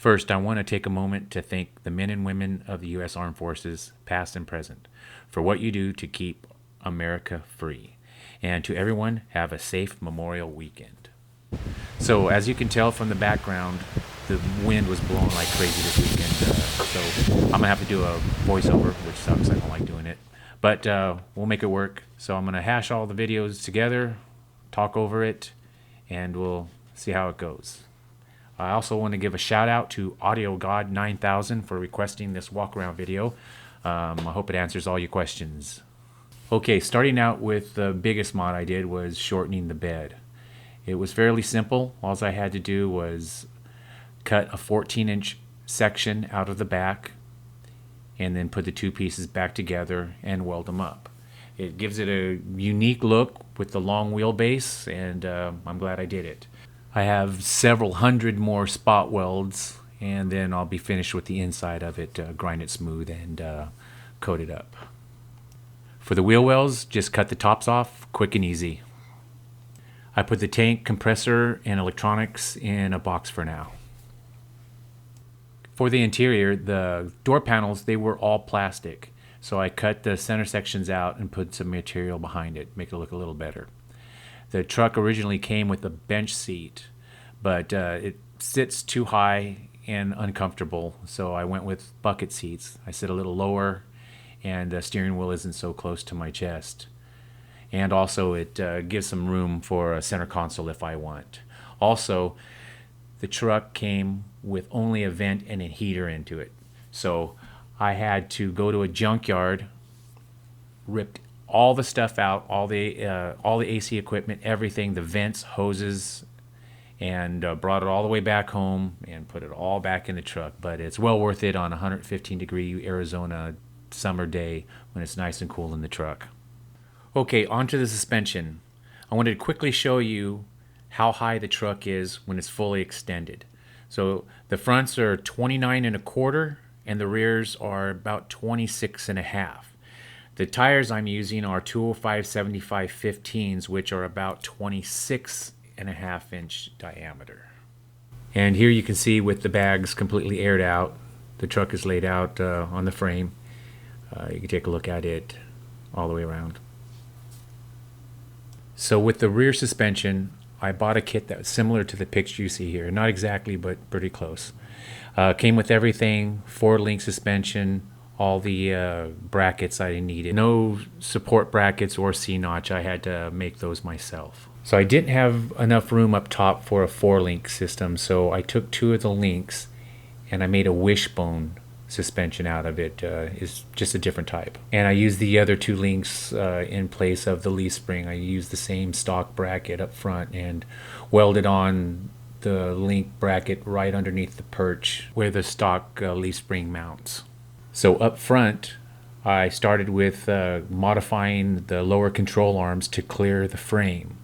First, I want to take a moment to thank the men and women of the U.S. Armed Forces, past and present, for what you do to keep America free. And to everyone, have a safe Memorial Weekend. So, as you can tell from the background, the wind was blowing like crazy this weekend. So, I'm going to have to do a voiceover, which sucks. I don't like doing it. But we'll make it work. So, I'm going to hash all the videos together, talk over it, and we'll see how it goes. I also want to give a shout out to Audio God 9000 for requesting this walk around video. I hope it answers all your questions. Okay, starting out with the biggest mod I did was shortening the bed. It was fairly simple. All I had to do was cut a 14-inch section out of the back and then put the two pieces back together and weld them up. It gives it a unique look with the long wheelbase, and I'm glad I did it. I have several hundred more spot welds, and then I'll be finished with the inside of it, grind it smooth and coat it up. For the wheel wells, just cut the tops off, quick and easy. I put the tank, compressor, and electronics in a box for now. For the interior, the door panels, they were all plastic. So I cut the center sections out and put some material behind it, make it look a little better. The truck originally came with a bench seat, but it sits too high and uncomfortable, so I went with bucket seats. I sit a little lower, and the steering wheel isn't so close to my chest. And also it gives some room for a center console if I want. Also, the truck came with only a vent and a heater into it. So I had to go to a junkyard, ripped all the stuff out, all the AC equipment, everything, the vents, hoses, and brought it all the way back home and put it all back in the truck. But it's well worth it on a 115-degree Arizona summer day when it's nice and cool in the truck. Okay, onto the suspension. I wanted to quickly show you how high the truck is when it's fully extended. So the fronts are 29 1/4 and the rears are about 26 1/2. The tires I'm using are 205/75 15s, which are about 26 1/2 inch diameter. And here you can see with the bags completely aired out, the truck is laid out on the frame. You can take a look at it all the way around. So with the rear suspension, I bought a kit that was similar to the picture you see here. Not exactly, but pretty close. Came with everything, 4-link suspension, all the brackets I needed. No support brackets or C-notch. I had to make those myself. So I didn't have enough room up top for a 4-link system, so I took 2 of the links and I made a wishbone suspension out of it. It's just a different type. And I used the other 2 links in place of the leaf spring. I used the same stock bracket up front and welded on the link bracket right underneath the perch where the stock leaf spring mounts. So up front, I started with modifying the lower control arms to clear the frame,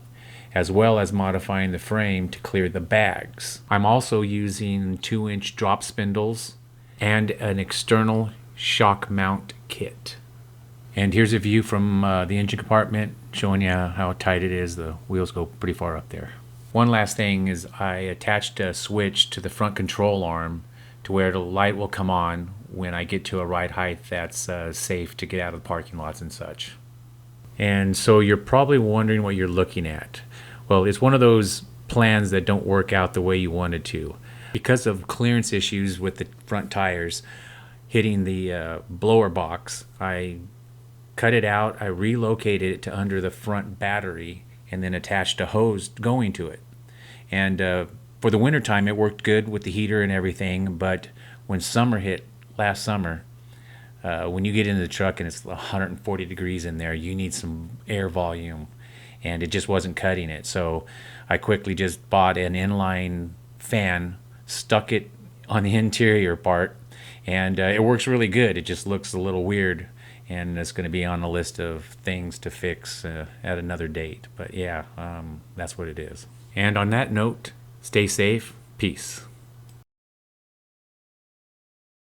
as well as modifying the frame to clear the bags. I'm also using 2-inch drop spindles and an external shock mount kit. And here's a view from the engine compartment showing you how tight it is. The wheels go pretty far up there. One last thing is I attached a switch to the front control arm to where the light will come on when I get to a ride height that's safe to get out of the parking lots and such. And so you're probably wondering what you're looking at. Well, it's one of those plans that don't work out the way you wanted to. Because of clearance issues with the front tires hitting the blower box, I cut it out, I relocated it to under the front battery, and then attached a hose going to it. And for the winter time, it worked good with the heater and everything, but when summer hit last summer, when you get into the truck and it's 140 degrees in there, you need some air volume, and it just wasn't cutting it. So I quickly just bought an inline fan, stuck it on the interior part, and it works really good. It just looks a little weird, and it's going to be on the list of things to fix at another date. But yeah, that's what it is. And on that note, stay safe. Peace.